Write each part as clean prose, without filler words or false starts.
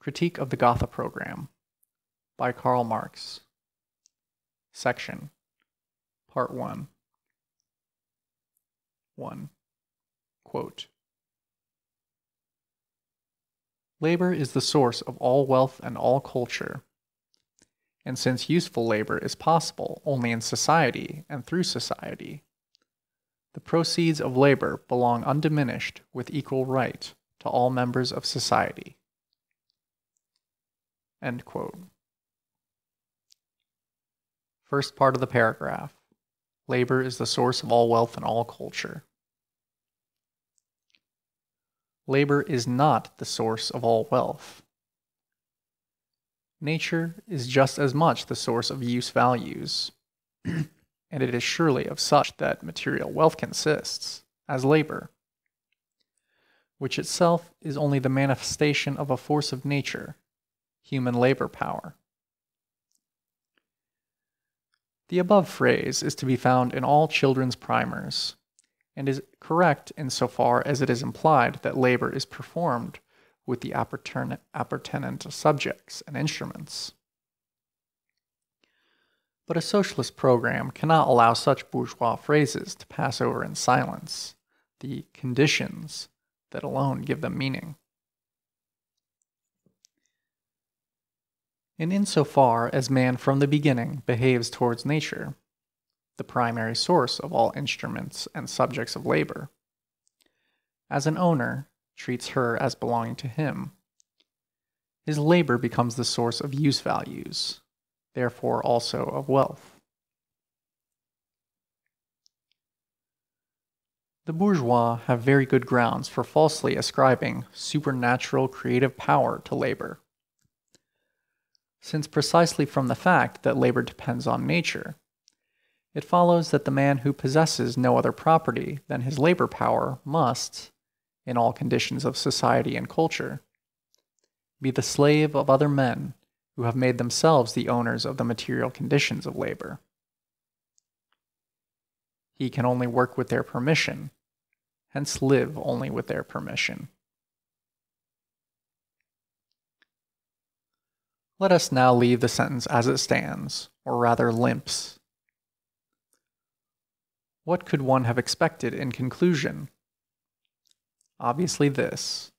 Critique of the Gotha Program by Karl Marx. Section Part 1. 1. Quote, labor is the source of all wealth and all culture, and since useful labor is possible only in society and through society, the proceeds of labor belong undiminished with equal right to all members of society. End quote. First part of the paragraph. Labor is the source of all wealth and all culture. Labor is not the source of all wealth. Nature is just as much the source of use values, and it is surely of such that material wealth consists, as labor, which itself is only the manifestation of a force of nature, human labor power. The above phrase is to be found in all children's primers, and is correct insofar as it is implied that labor is performed with the appertinent subjects and instruments. But a socialist program cannot allow such bourgeois phrases to pass over in silence, the conditions that alone give them meaning. And insofar as man from the beginning behaves towards nature, the primary source of all instruments and subjects of labor, as an owner treats her as belonging to him, his labor becomes the source of use values, therefore also of wealth. The bourgeois have very good grounds for falsely ascribing supernatural creative power to labor, since precisely from the fact that labor depends on nature, it follows that the man who possesses no other property than his labor power must, in all conditions of society and culture, be the slave of other men who have made themselves the owners of the material conditions of labor. He can only work with their permission, hence live only with their permission. Let us now leave the sentence as it stands, or rather limps. What could one have expected in conclusion? Obviously this.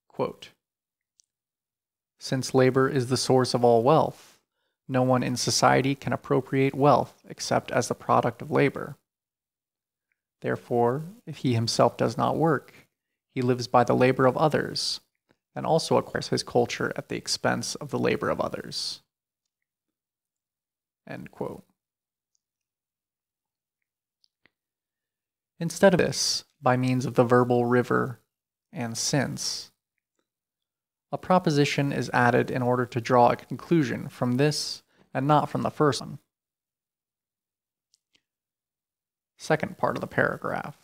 Quote, since labor is the source of all wealth, no one in society can appropriate wealth except as the product of labor. Therefore, if he himself does not work, he lives by the labor of others, and also acquires his culture at the expense of the labor of others. End quote. Instead of this, by means of the verbal river and since, a proposition is added in order to draw a conclusion from this and not from the first one. Second part of the paragraph.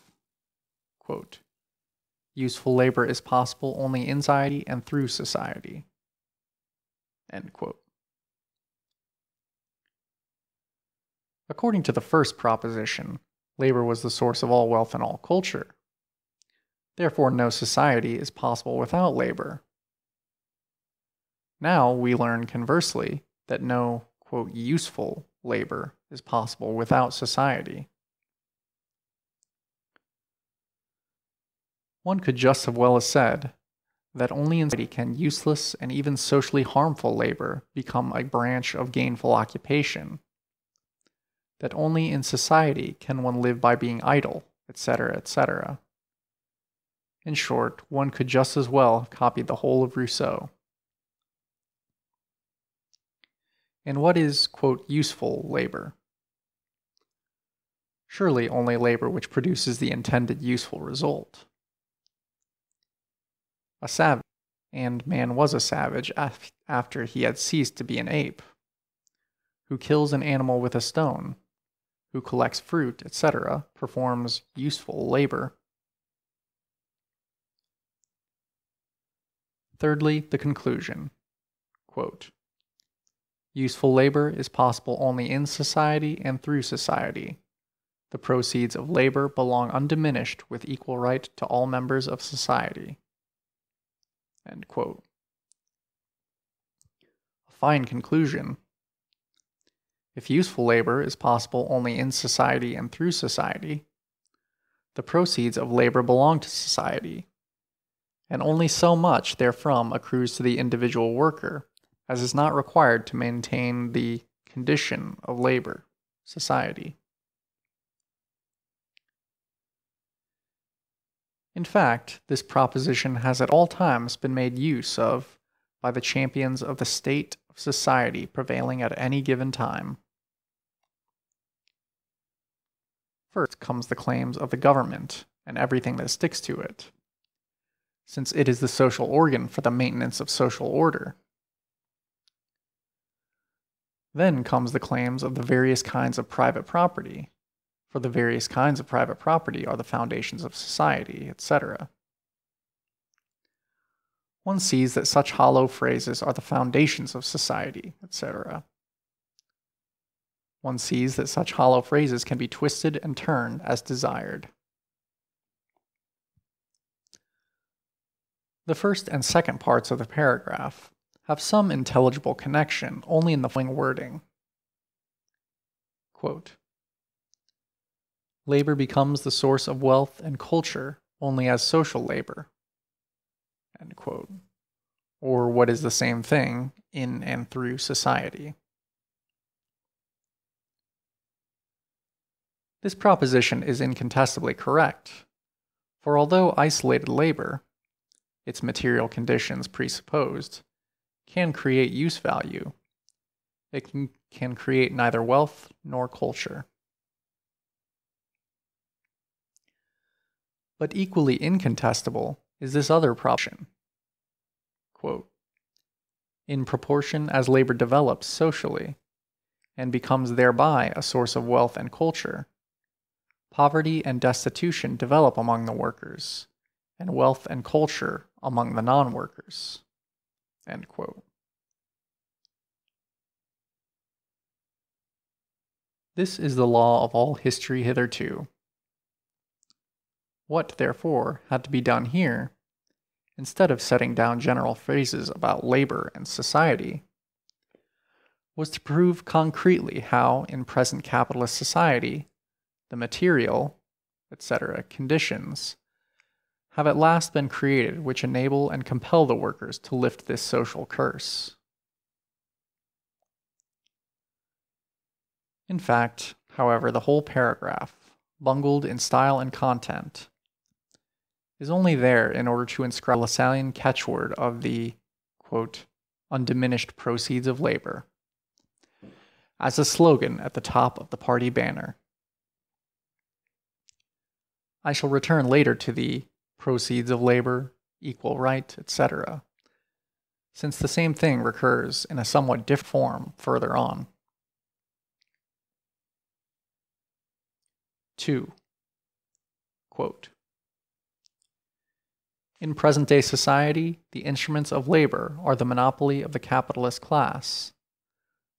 Quote, useful labor is possible only in society and through society. End quote. According to the first proposition, labor was the source of all wealth and all culture. Therefore, no society is possible without labor. Now we learn conversely that no, quote, useful labor is possible without society. One could just as well have said that only in society can useless and even socially harmful labor become a branch of gainful occupation, that only in society can one live by being idle, etc., etc. In short, one could just as well have copied the whole of Rousseau. And what is, quote, useful labor? Surely only labor which produces the intended useful result. A savage, and man was a savage after he had ceased to be an ape, who kills an animal with a stone, who collects fruit, etc., performs useful labor. Thirdly, the conclusion. Quote, useful labor is possible only in society and through society. The proceeds of labor belong undiminished with equal right to all members of society. End quote. fine conclusion. If useful labor is possible only in society and through society, the proceeds of labor belong to society, and only so much therefrom accrues to the individual worker as is not required to maintain the condition of labor, society. In fact, this proposition has at all times been made use of by the champions of the state of society prevailing at any given time. First comes the claims of the government and everything that sticks to it, since it is the social organ for the maintenance of social order. Then comes the claims of the various kinds of private property, for the various kinds of private property are the foundations of society, etc. One sees that such hollow phrases are the foundations of society, etc. One sees that such hollow phrases can be twisted and turned as desired. The first and second parts of the paragraph have some intelligible connection only in the following wording. Quote, labor becomes the source of wealth and culture only as social labor. End quote. Or what is the same thing, in and through society. This proposition is incontestably correct, for although isolated labor, its material conditions presupposed, can create use value, it can create neither wealth nor culture. But equally incontestable is this other proposition. Quote, in proportion as labor develops socially, and becomes thereby a source of wealth and culture, poverty and destitution develop among the workers, and wealth and culture among the non-workers. End quote. This is the law of all history hitherto. What, therefore, had to be done here, instead of setting down general phrases about labor and society, was to prove concretely how, in present capitalist society, the material, etc., conditions have at last been created which enable and compel the workers to lift this social curse. In fact, however, the whole paragraph, bungled in style and content, is only there in order to inscribe the Lassallean catchword of the, quote, undiminished proceeds of labor, as a slogan at the top of the party banner. I shall return later to the proceeds of labor, equal right, etc., since the same thing recurs in a somewhat different form further on. 2. Quote, in present-day society, the instruments of labor are the monopoly of the capitalist class.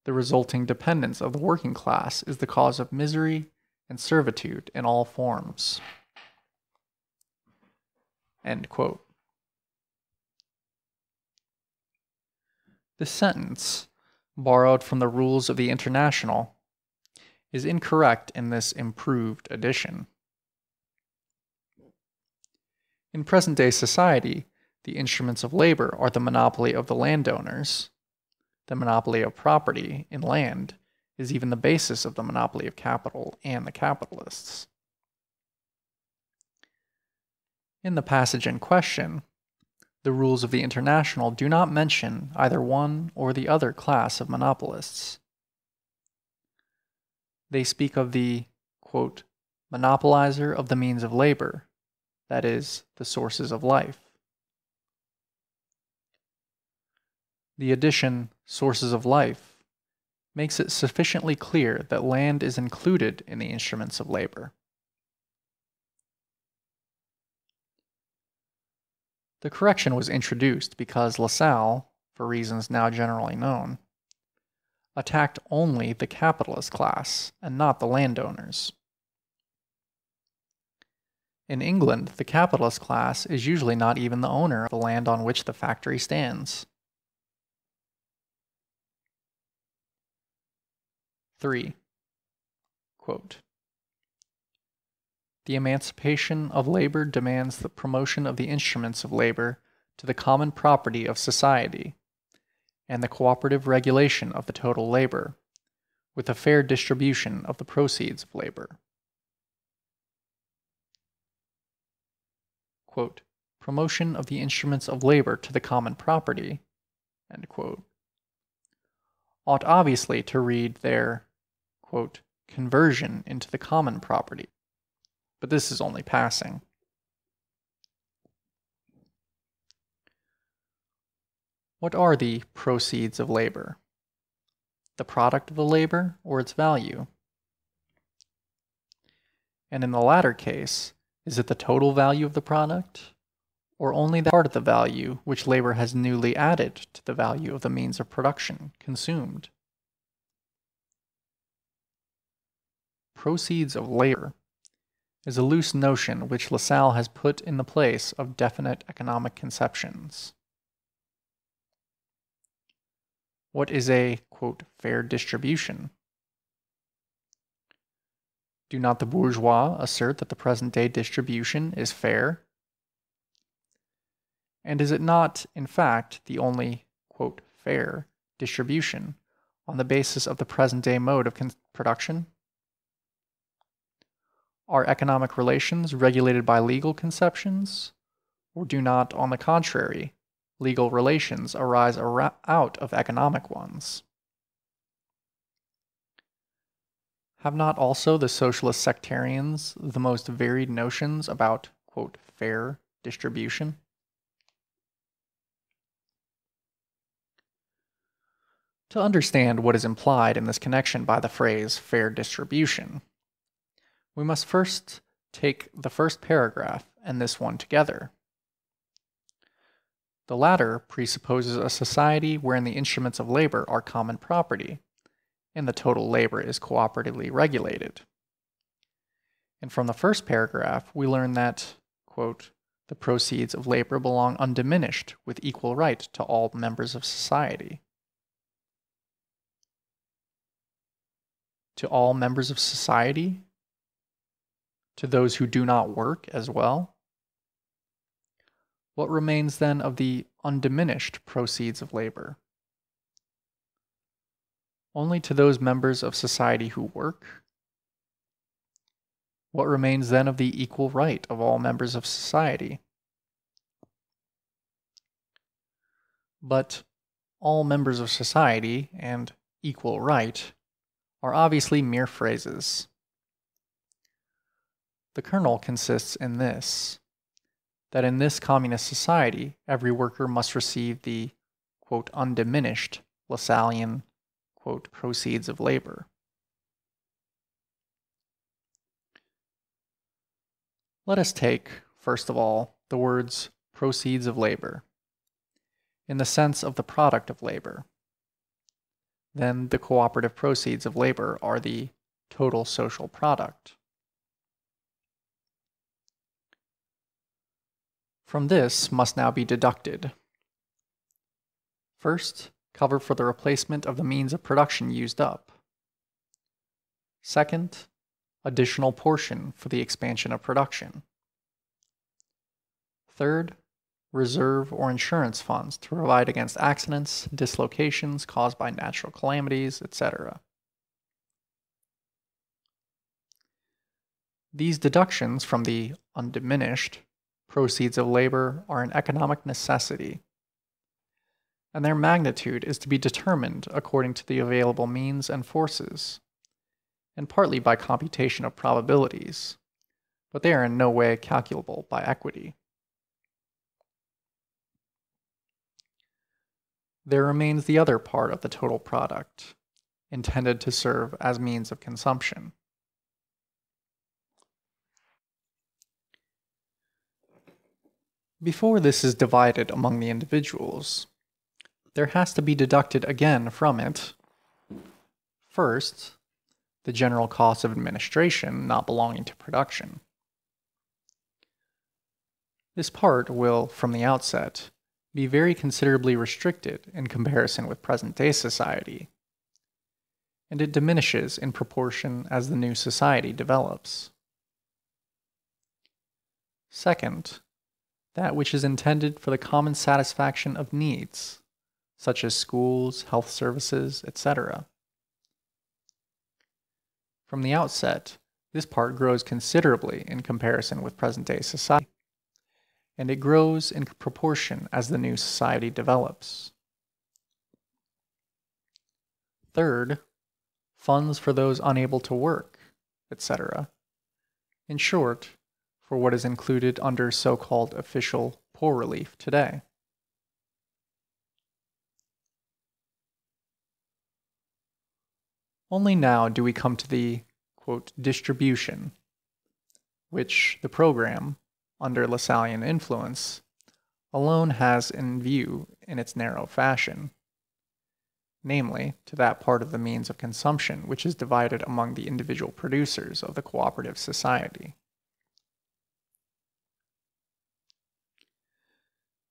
The resulting dependence of the working class is the cause of misery and servitude in all forms. End quote. This sentence, borrowed from the rules of the International, is incorrect in this improved edition. In present-day society, the instruments of labor are the monopoly of the landowners. The monopoly of property in land is even the basis of the monopoly of capital and the capitalists. In the passage in question, the rules of the International do not mention either one or the other class of monopolists. They speak of the, quote, monopolizer of the means of labor, that is, the sources of life. The addition, sources of life, makes it sufficiently clear that land is included in the instruments of labor. The correction was introduced because Lassalle, for reasons now generally known, attacked only the capitalist class and not the landowners. In England, the capitalist class is usually not even the owner of the land on which the factory stands. 3. Quote, the emancipation of labor demands the promotion of the instruments of labor to the common property of society, and the cooperative regulation of the total labor, with a fair distribution of the proceeds of labor. Quote, promotion of the instruments of labor to the common property, end quote, ought obviously to read their, quote, conversion into the common property, but this is only passing. What are the proceeds of labor? The product of the labor or its value? And in the latter case, is it the total value of the product, or only that part of the value which labor has newly added to the value of the means of production consumed? Proceeds of labor is a loose notion which Lassalle has put in the place of definite economic conceptions. What is a, quote, fair distribution? Do not the bourgeois assert that the present-day distribution is fair? And is it not, in fact, the only, quote, fair distribution on the basis of the present-day mode of production? Are economic relations regulated by legal conceptions, or do not, on the contrary, legal relations arise out of economic ones? Have not also the socialist sectarians the most varied notions about, quote, fair distribution? To understand what is implied in this connection by the phrase fair distribution, we must first take the first paragraph and this one together. The latter presupposes a society wherein the instruments of labor are common property, and the total labor is cooperatively regulated. And from the first paragraph, we learn that, quote, the proceeds of labor belong undiminished with equal right to all members of society. To all members of society? To those who do not work as well? What remains then of the undiminished proceeds of labor? Only to those members of society who work? What remains then of the equal right of all members of society? But all members of society and equal right are obviously mere phrases. The kernel consists in this, that in this communist society, every worker must receive the, quote, undiminished Lassallean, quote, proceeds of labor. Let us take, first of all, the words proceeds of labor, in the sense of the product of labor. Then the cooperative proceeds of labor are the total social product. From this must now be deducted. First, cover for the replacement of the means of production used up. Second, additional portion for the expansion of production. Third, reserve or insurance funds to provide against accidents, dislocations caused by natural calamities, etc. These deductions from the undiminished proceeds of labor are an economic necessity, and their magnitude is to be determined according to the available means and forces, and partly by computation of probabilities, but they are in no way calculable by equity. There remains the other part of the total product, intended to serve as means of consumption. Before this is divided among the individuals, there has to be deducted again from it, first, the general cost of administration not belonging to production. This part will, from the outset, be very considerably restricted in comparison with present-day society, and it diminishes in proportion as the new society develops. Second, that which is intended for the common satisfaction of needs, such as schools, health services, etc. From the outset, this part grows considerably in comparison with present-day society, and it grows in proportion as the new society develops. Third, funds for those unable to work, etc. In short, for what is included under so-called official poor relief today. Only now do we come to the, quote, distribution, which the program, under Lassallean influence, alone has in view in its narrow fashion, namely, to that part of the means of consumption which is divided among the individual producers of the cooperative society.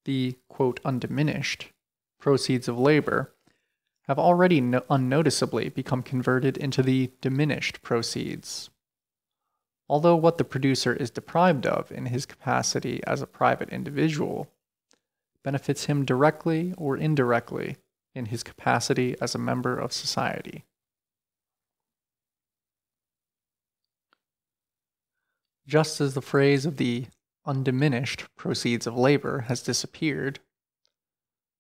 The, quote, undiminished proceeds of labor have already unnoticeably become converted into the diminished proceeds. Although what the producer is deprived of in his capacity as a private individual benefits him directly or indirectly in his capacity as a member of society. Just as the phrase of the undiminished proceeds of labor has disappeared,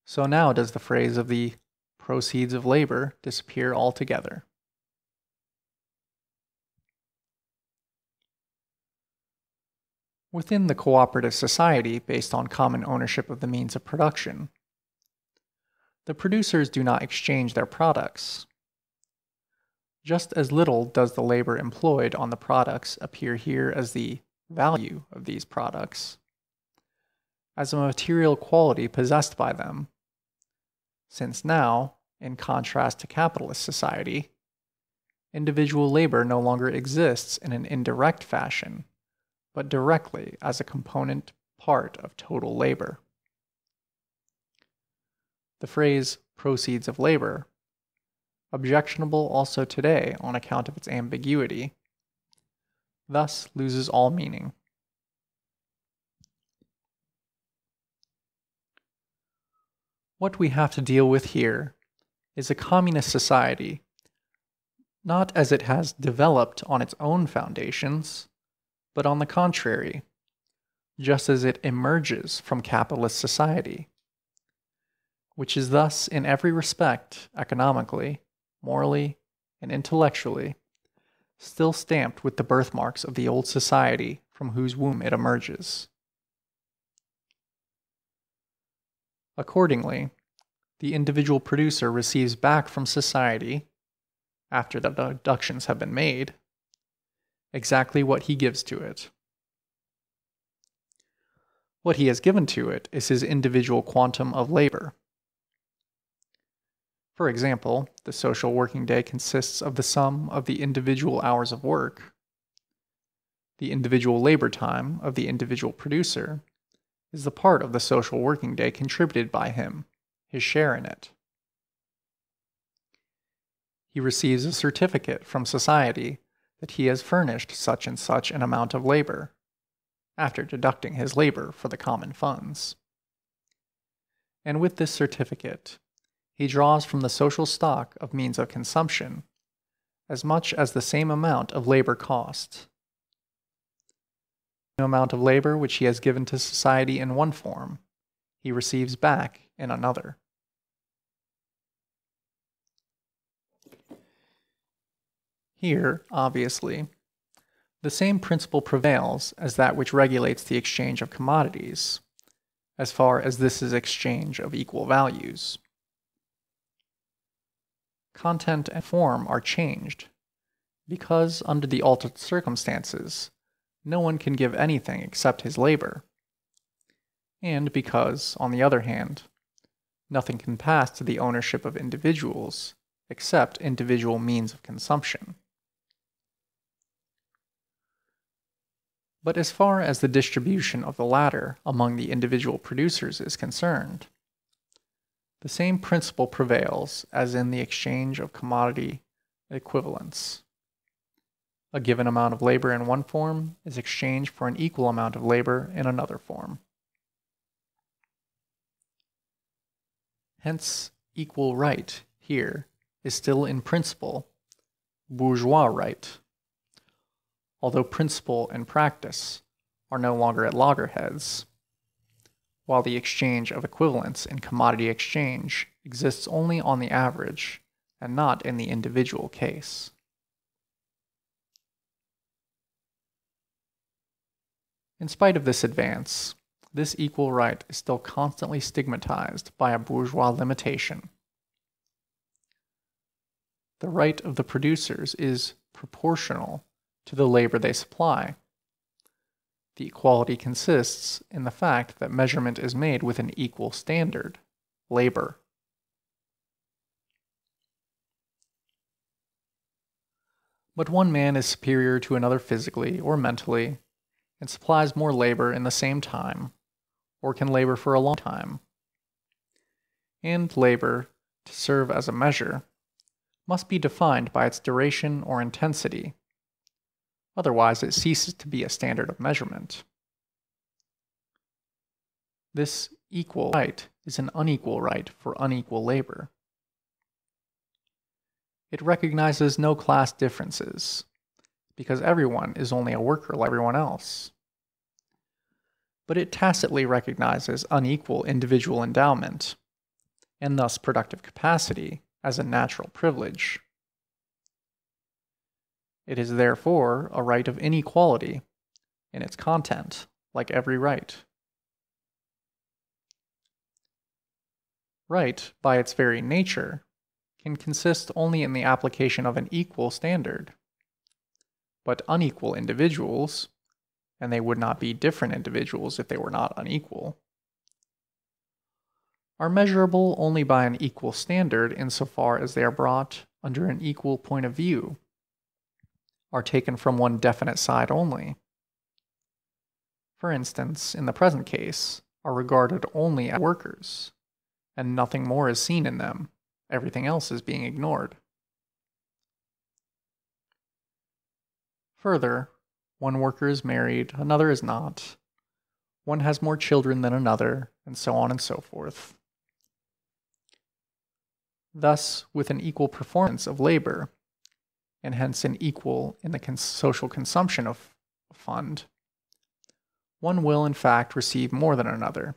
so now does the phrase of the proceeds of labor disappear altogether. Within the cooperative society based on common ownership of the means of production, the producers do not exchange their products. Just as little does the labor employed on the products appear here as the value of these products, as a material quality possessed by them, since now, in contrast to capitalist society, individual labor no longer exists in an indirect fashion, but directly as a component part of total labor. The phrase proceeds of labor, objectionable also today on account of its ambiguity, thus loses all meaning. What we have to deal with here is a communist society, not as it has developed on its own foundations, but on the contrary, just as it emerges from capitalist society, which is thus in every respect, economically, morally, and intellectually, still stamped with the birthmarks of the old society from whose womb it emerges. Accordingly, the individual producer receives back from society, after the deductions have been made, exactly what he gives to it. What he has given to it is his individual quantum of labor. For example, the social working day consists of the sum of the individual hours of work. The individual labor time of the individual producer is the part of the social working day contributed by him, his share in it. He receives a certificate from society that he has furnished such and such an amount of labor, after deducting his labor for the common funds. And with this certificate, he draws from the social stock of means of consumption as much as the same amount of labor costs. The amount of labor which he has given to society in one form, he receives back in another. Here, obviously, the same principle prevails as that which regulates the exchange of commodities, as far as this is exchange of equal values. Content and form are changed, because under the altered circumstances, no one can give anything except his labor, and because, on the other hand, nothing can pass to the ownership of individuals except individual means of consumption. But as far as the distribution of the latter among the individual producers is concerned, the same principle prevails as in the exchange of commodity equivalence. A given amount of labor in one form is exchanged for an equal amount of labor in another form. Hence, equal right here is still in principle bourgeois right, although principle and practice are no longer at loggerheads, while the exchange of equivalents in commodity exchange exists only on the average and not in the individual case. In spite of this advance, this equal right is still constantly stigmatized by a bourgeois limitation. The right of the producers is proportional to the labor they supply. The equality consists in the fact that measurement is made with an equal standard, labor. But one man is superior to another physically or mentally, and supplies more labor in the same time, or can labor for a long time. And labor, to serve as a measure, must be defined by its duration or intensity. Otherwise, it ceases to be a standard of measurement. This equal right is an unequal right for unequal labor. It recognizes no class differences, because everyone is only a worker like everyone else. But it tacitly recognizes unequal individual endowment, and thus productive capacity, as a natural privilege. It is therefore a right of inequality in its content, like every right. Right, by its very nature, can consist only in the application of an equal standard. But unequal individuals, and they would not be different individuals if they were not unequal, are measurable only by an equal standard insofar as they are brought under an equal point of view, are taken from one definite side only. For instance, in the present case, are regarded only as workers, and nothing more is seen in them, everything else is being ignored. Further, one worker is married, another is not, one has more children than another, and so on and so forth. Thus, with an equal performance of labor, and hence an equal in the social consumption of a fund, one will in fact receive more than another,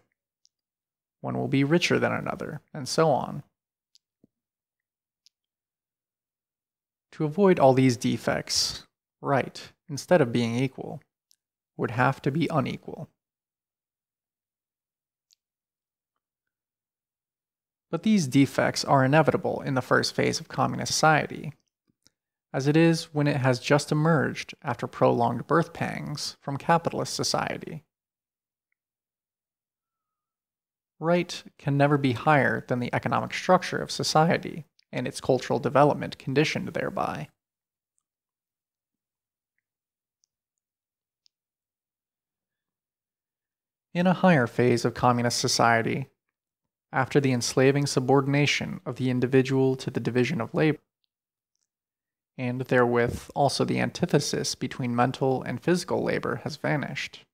one will be richer than another, and so on. To avoid all these defects, right, instead of being equal, would have to be unequal. But these defects are inevitable in the first phase of communist society, as it is when it has just emerged after prolonged birth pangs from capitalist society. Right can never be higher than the economic structure of society and its cultural development conditioned thereby. In a higher phase of communist society, after the enslaving subordination of the individual to the division of labor, and therewith also the antithesis between mental and physical labor has vanished.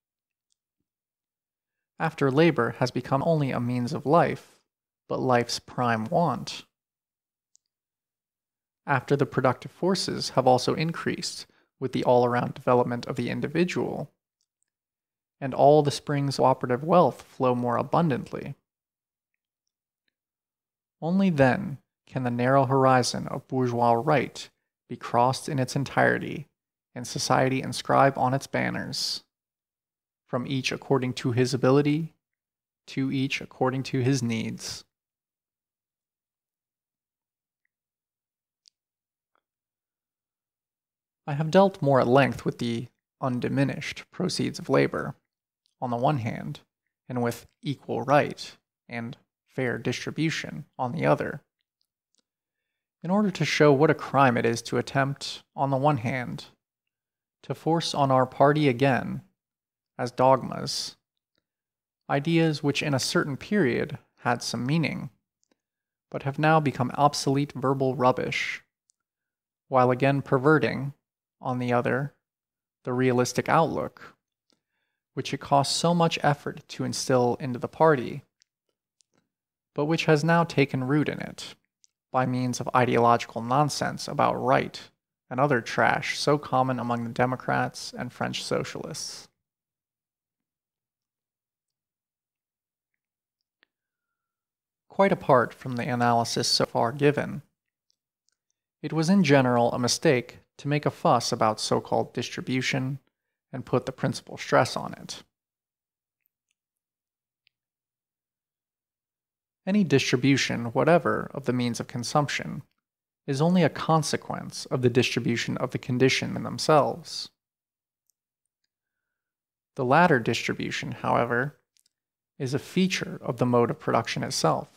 After labor has become only a means of life, but life's prime want. After the productive forces have also increased with the all-around development of the individual, and all the springs of cooperative wealth flow more abundantly. Only then can the narrow horizon of bourgeois right be crossed in its entirety, and society inscribe on its banners, from each according to his ability, to each according to his needs. I have dealt more at length with the undiminished proceeds of labor, on the one hand, and with equal right and fair distribution on the other, in order to show what a crime it is to attempt, on the one hand, to force on our party again, as dogmas, ideas which in a certain period had some meaning, but have now become obsolete verbal rubbish, while again perverting, on the other, the realistic outlook, which it cost so much effort to instill into the party, but which has now taken root in it, by means of ideological nonsense about right and other trash so common among the Democrats and French socialists. Quite apart from the analysis so far given, it was in general a mistake to make a fuss about so-called distribution and put the principal stress on it. Any distribution whatever of the means of consumption is only a consequence of the distribution of the condition in themselves. The latter distribution, however, is a feature of the mode of production itself.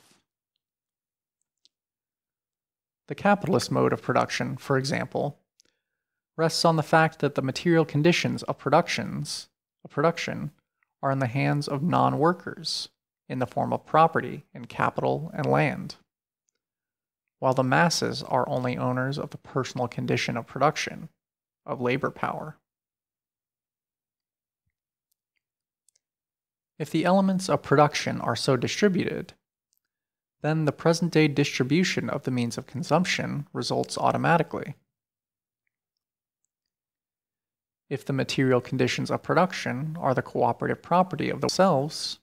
The capitalist mode of production, for example, rests on the fact that the material conditions of production are in the hands of non-workers in the form of property in capital and land, while the masses are only owners of the personal condition of production, of labor power. If the elements of production are so distributed, then the present-day distribution of the means of consumption results automatically. If the material conditions of production are the cooperative property of themselves,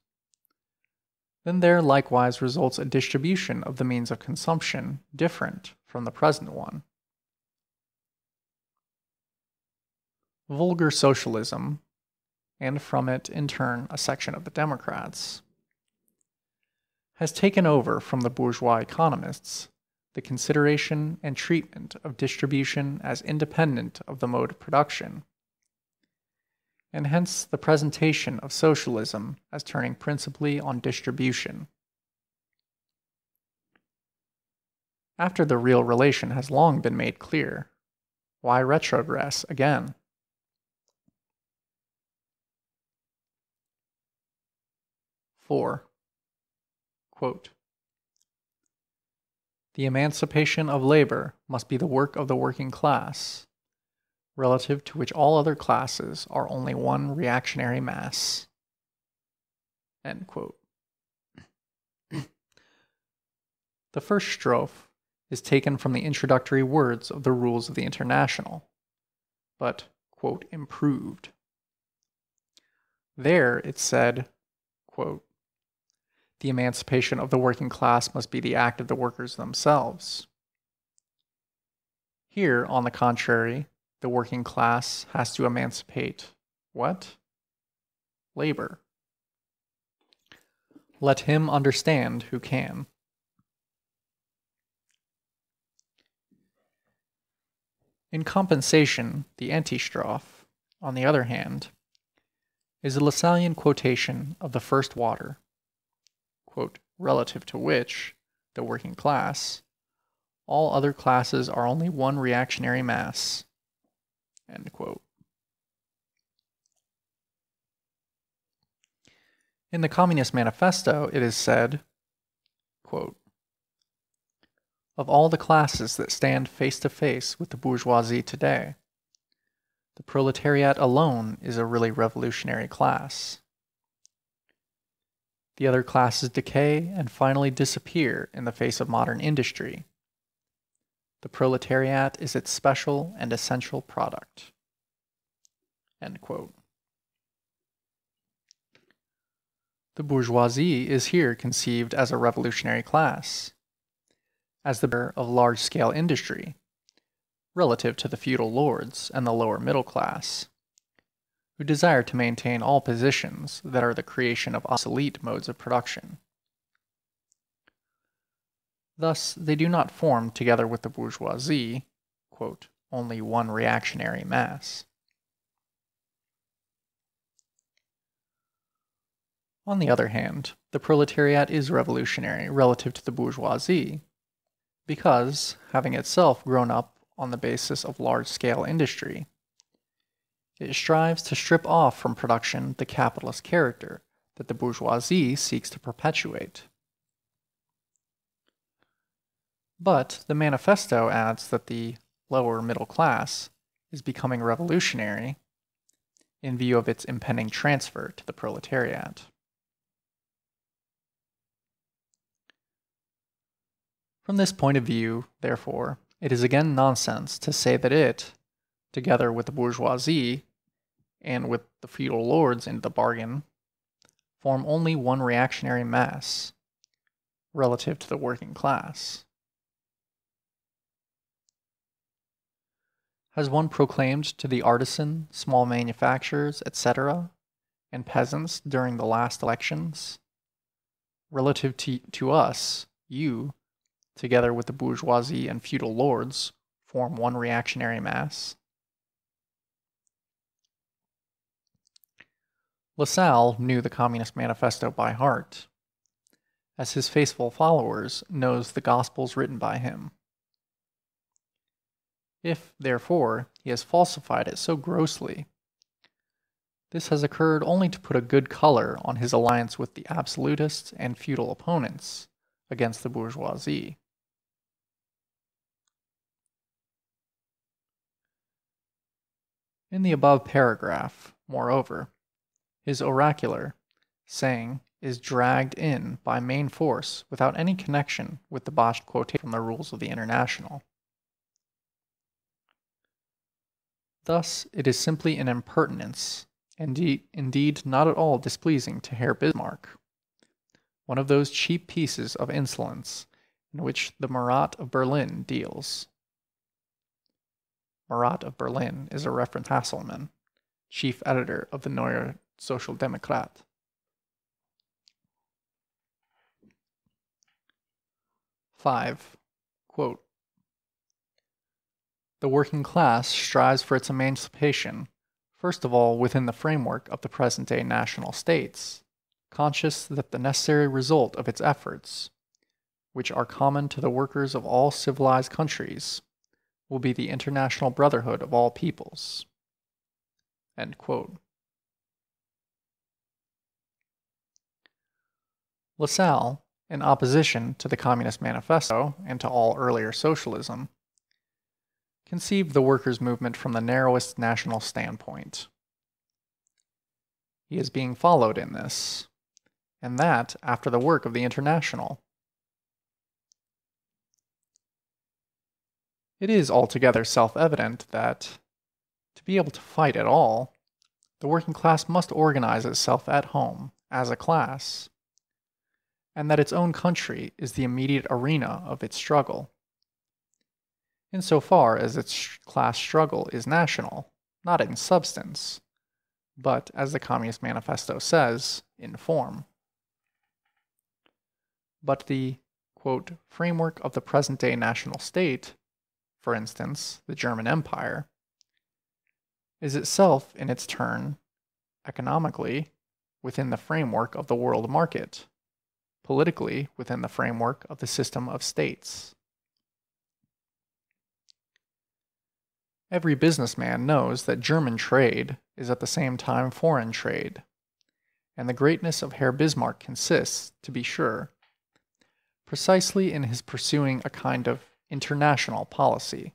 then there likewise results a distribution of the means of consumption different from the present one. Vulgar socialism, and from it in turn a section of the Democrats, has taken over from the bourgeois economists the consideration and treatment of distribution as independent of the mode of production, and hence the presentation of socialism as turning principally on distribution. After the real relation has long been made clear, why retrogress again? Four. Quote, "The emancipation of labor must be the work of the working class, relative to which all other classes are only one reactionary mass." End quote. The first strophe is taken from the introductory words of the Rules of the International, but, quote, improved. There it said, quote, "The emancipation of the working class must be the act of the workers themselves." Here, on the contrary, the working class has to emancipate what? Labor. Let him understand who can. In compensation, the antistrophe, on the other hand, is a Lassallean quotation of the first water, quote, "relative to which, the working class, all other classes are only one reactionary mass." End quote. In the Communist Manifesto, it is said, quote, "Of all the classes that stand face to face with the bourgeoisie today, the proletariat alone is a really revolutionary class. The other classes decay and finally disappear in the face of modern industry. The proletariat is its special and essential product." End quote. The bourgeoisie is here conceived as a revolutionary class, as the bearer of large-scale industry, relative to the feudal lords and the lower middle class, who desire to maintain all positions that are the creation of obsolete modes of production. Thus, they do not form, together with the bourgeoisie, quote, "only one reactionary mass." On the other hand, the proletariat is revolutionary relative to the bourgeoisie, because, having itself grown up on the basis of large-scale industry, it strives to strip off from production the capitalist character that the bourgeoisie seeks to perpetuate. But the manifesto adds that the lower middle class is becoming revolutionary in view of its impending transfer to the proletariat. From this point of view, therefore, it is again nonsense to say that it, together with the bourgeoisie, and with the feudal lords into the bargain, form only one reactionary mass relative to the working class. Has one proclaimed to the artisan, small manufacturers, etc., and peasants during the last elections, relative to us, you, together with the bourgeoisie and feudal lords, form one reactionary mass? Lassalle knew the Communist Manifesto by heart, as his faithful followers knows the Gospels written by him. If, therefore, he has falsified it so grossly, this has occurred only to put a good color on his alliance with the absolutists and feudal opponents against the bourgeoisie. In the above paragraph, moreover, his oracular saying is dragged in by main force without any connection with the botched quotation from the rules of the International. Thus, it is simply an impertinence, indeed not at all displeasing to Herr Bismarck, one of those cheap pieces of insolence in which the Marat of Berlin deals. Marat of Berlin is a reference to Hasselmann, chief editor of the Neue Sozialdemokrat. Quote, the working class strives for its emancipation, first of all within the framework of the present-day national states, conscious that the necessary result of its efforts, which are common to the workers of all civilized countries, will be the international brotherhood of all peoples. End quote. Lassalle, in opposition to the Communist Manifesto and to all earlier socialism, conceived the workers' movement from the narrowest national standpoint. He is being followed in this, and that after the work of the International. It is altogether self-evident that, to be able to fight at all, the working class must organize itself at home, as a class, and that its own country is the immediate arena of its struggle, insofar as its class struggle is national, not in substance, but, as the Communist Manifesto says, in form. But the, quote, framework of the present-day national state, for instance, the German Empire, is itself, in its turn, economically, within the framework of the world market, politically within the framework of the system of states. Every businessman knows that German trade is at the same time foreign trade, and the greatness of Herr Bismarck consists, to be sure, precisely in his pursuing a kind of international policy.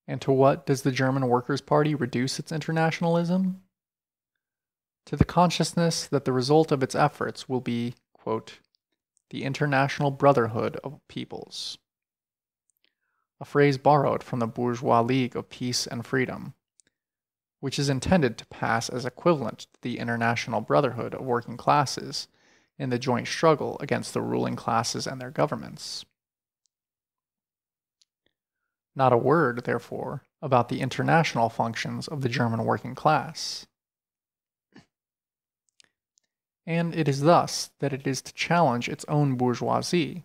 And to what does the German Workers' Party reduce its internationalism? To the consciousness that the result of its efforts will be, quote, the international brotherhood of peoples, a phrase borrowed from the Bourgeois League of Peace and Freedom, which is intended to pass as equivalent to the international brotherhood of working classes in the joint struggle against the ruling classes and their governments. Not a word, therefore, about the international functions of the German working class. And it is thus that it is to challenge its own bourgeoisie,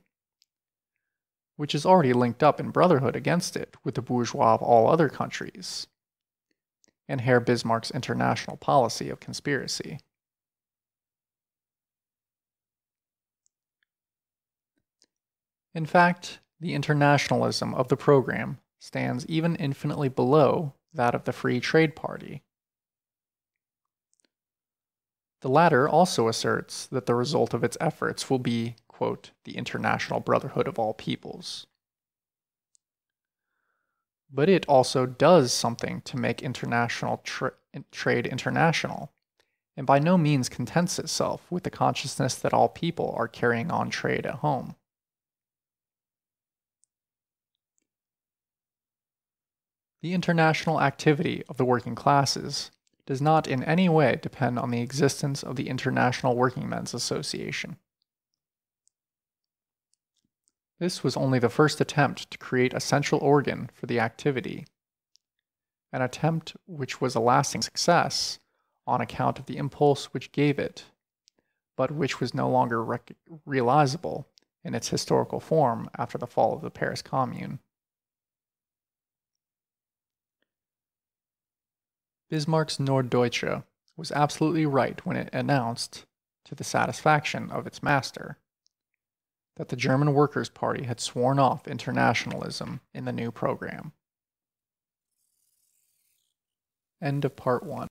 which is already linked up in brotherhood against it with the bourgeois of all other countries, and Herr Bismarck's international policy of conspiracy. In fact, the internationalism of the program stands even infinitely below that of the Free Trade Party. The latter also asserts that the result of its efforts will be, quote, the international brotherhood of all peoples. But it also does something to make international trade international, and by no means contents itself with the consciousness that all people are carrying on trade at home. The international activity of the working classes does not in any way depend on the existence of the International Workingmen's Association. This was only the first attempt to create a central organ for the activity, an attempt which was a lasting success on account of the impulse which gave it, but which was no longer realizable in its historical form after the fall of the Paris Commune. Bismarck's Norddeutsche was absolutely right when it announced, to the satisfaction of its master, that the German Workers' Party had sworn off internationalism in the new program. End of part 1.